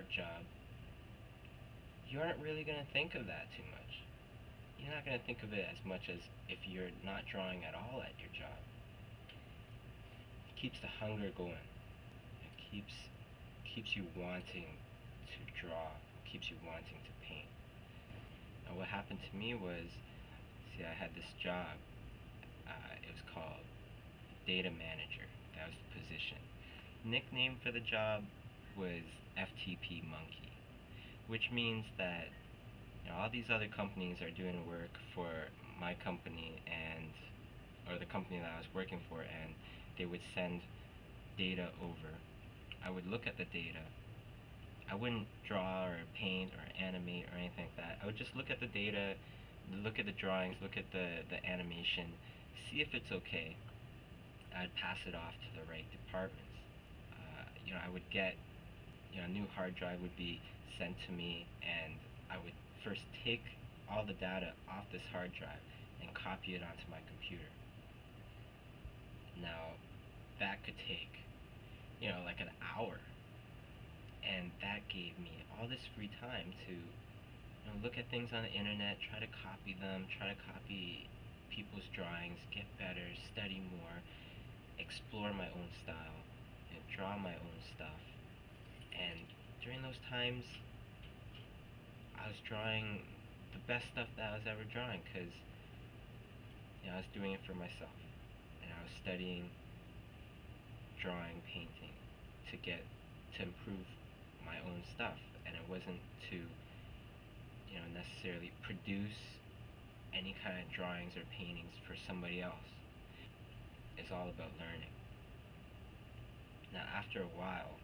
art job, you aren't really going to think of that too much. You're not going to think of it as much as if you're not drawing at all at your job. It keeps the hunger going. It keeps you wanting to draw, keeps you wanting to paint. Now what happened to me was, see, I had this job. It was called data manager. That was the position. Nickname for the job was FTP Monkey, which means that all these other companies are doing work for my company or the company that I was working for, and they would send data over. I would look at the data. I wouldn't draw or paint or animate or anything like that. I would just look at the data, look at the drawings, look at the animation, see if it's okay. I'd pass it off to the right departments. I would get, a new hard drive would be sent to me, and I would first take all the data off this hard drive and copy it onto my computer. Now, that could take, like an hour, and that gave me all this free time to, look at things on the internet, try to copy them, try to copy people's drawings, get better, study more, explore my own style, and draw my own stuff. And during those times, I was drawing the best stuff that I was ever drawing, because I was doing it for myself, and I was studying drawing, painting to improve my own stuff, and it wasn't to necessarily produce any kind of drawings or paintings for somebody else. It's all about learning. Now after a while,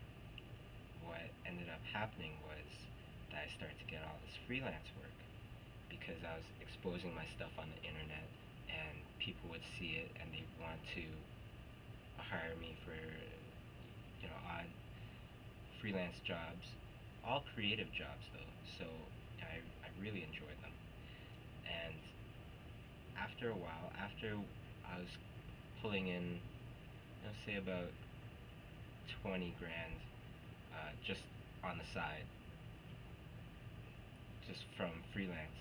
what ended up happening was that I started to get all this freelance work, because I was exposing my stuff on the internet, and people would see it and they'd want to hire me for odd freelance jobs, all creative jobs though, so I really enjoyed them. And after a while, after I was pulling in, say about 20 grand just on the side, just from freelance,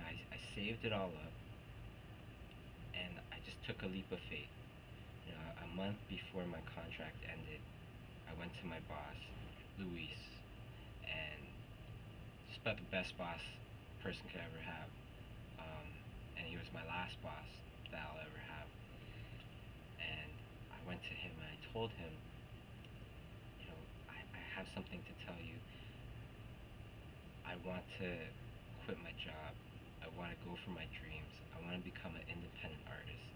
I saved it all up, and I just took a leap of faith. A month before my contract ended, I went to my boss, Luis, and just about the best boss a person could ever have. And he was my last boss that I'll ever have. And I went to him and I told him, I have something to tell you. I want to quit my job. I want to go for my dreams. I want to become an independent artist.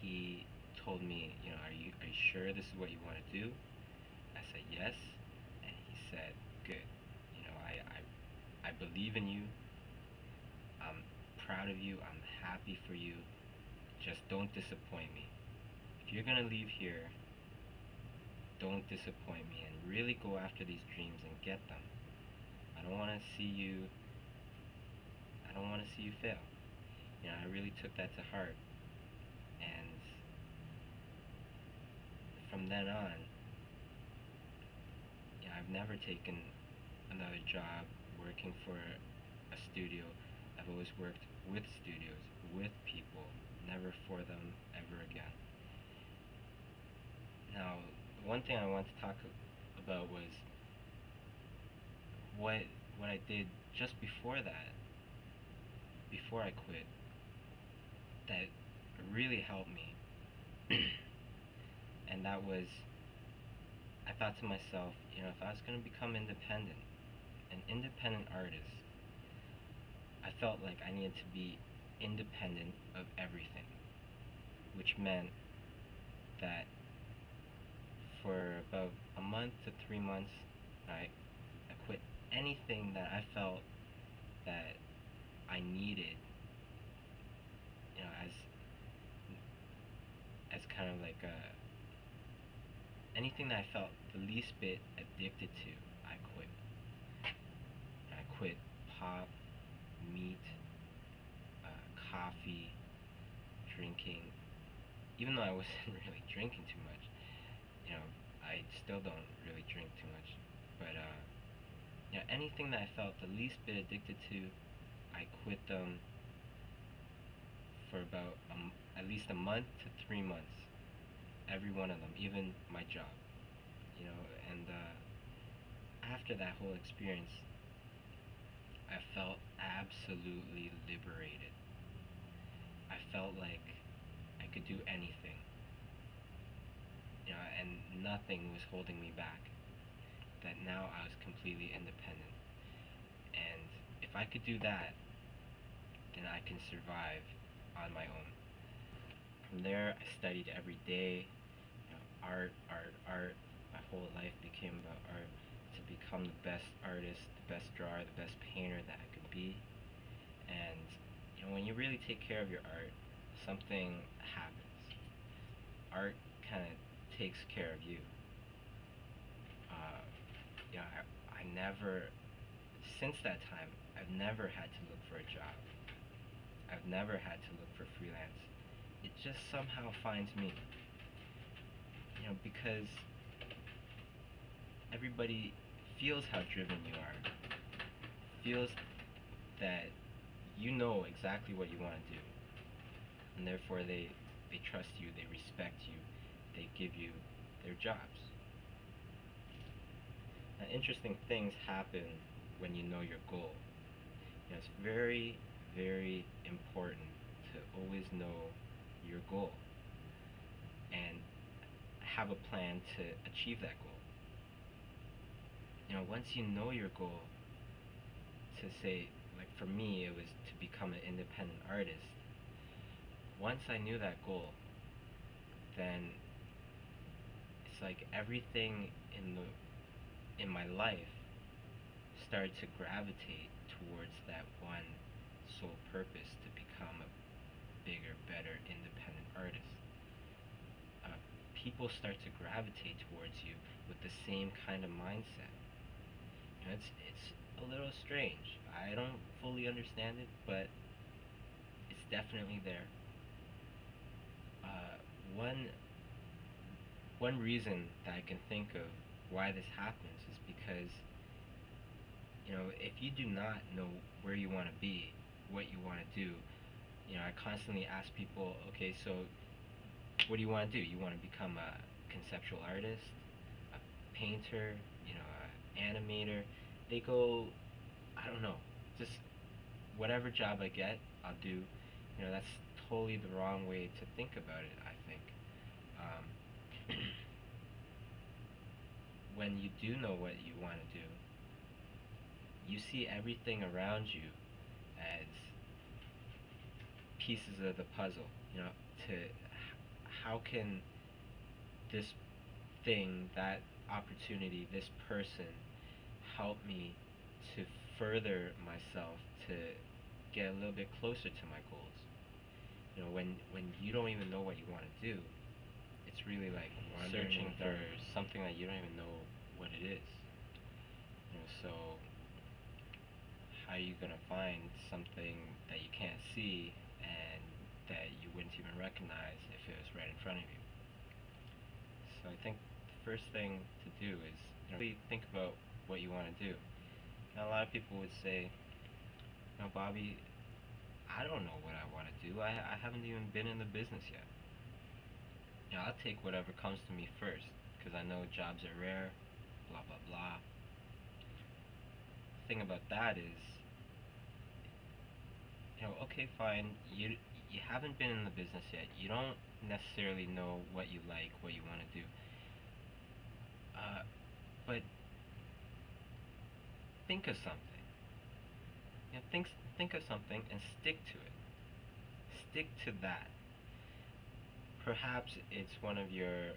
He told me, are you sure this is what you want to do? I said yes, and he said, good. I believe in you. I'm proud of you. I'm happy for you. Just don't disappoint me. If you're gonna leave here, don't disappoint me, and really go after these dreams and get them. I don't want to see you fail. I really took that to heart, and from then on, I've never taken another job working for a studio. I've always worked with studios, with people, never for them ever again. Now, one thing I want to talk about was what I did just before that, before I quit, that really helped me. And that was, I thought to myself, if I was going to become independent, an independent artist, I felt like I needed to be independent of everything, which meant that for about a month to 3 months, I quit anything that I felt that I needed, as kind of like anything that I felt the least bit addicted to, I quit. I quit pop, meat, coffee, drinking. Even though I wasn't really drinking too much, I still don't really drink too much. anything that I felt the least bit addicted to, I quit them for about at least a month to 3 months. Every one of them, even my job, and after that whole experience, I felt absolutely liberated. I felt like I could do anything, and nothing was holding me back. That now I was completely independent. And if I could do that, then I can survive on my own. From there, I studied every day, art, art, art. My whole life became about art, to become the best artist, the best drawer, the best painter that I could be. And when you really take care of your art, something happens. Art kind of takes care of you. I never, since that time, I've never had to look for a job. I've never had to look for freelance. It just somehow finds me. Because everybody feels how driven you are, feels that you know exactly what you want to do, and therefore they trust you, they respect you, they give you their jobs. Now, interesting things happen when you know your goal. It's very, very important to always know your goal and have a plan to achieve that goal. Once you know your goal, to say, like for me, it was to become an independent artist. Once I knew that goal, then it's like everything in my life started to gravitate towards that one sole purpose, to become a bigger, better, independent artist. People start to gravitate towards you with the same kind of mindset. It's a little strange. I don't fully understand it, but it's definitely there. One reason that I can think of why this happens is because if you do not know where you want to be, what you want to do, I constantly ask people, okay, so what do you want to do? You want to become a conceptual artist, a painter, an animator? They go, I don't know, just whatever job I get, I'll do. That's totally the wrong way to think about it, I think. When you do know what you want to do, you see everything around you as pieces of the puzzle. To how can this thing, that opportunity, this person help me to further myself, to get a little bit closer to my goals. When you don't even know what you want to do, it's really like searching for something that you don't even know what it is. So how are you gonna find something that you can't see and that you wouldn't even recognize if it was right in front of you? So I think the first thing to do is really think about what you want to do. Now, a lot of people would say, Bobby, I don't know what I want to do. I haven't even been in the business yet. I'll take whatever comes to me first, because I know jobs are rare, blah, blah, blah. The thing about that is, okay, fine, you haven't been in the business yet. You don't necessarily know what you like, what you want to do. But think of something. Think of something and stick to it. Stick to that. Perhaps it's one of your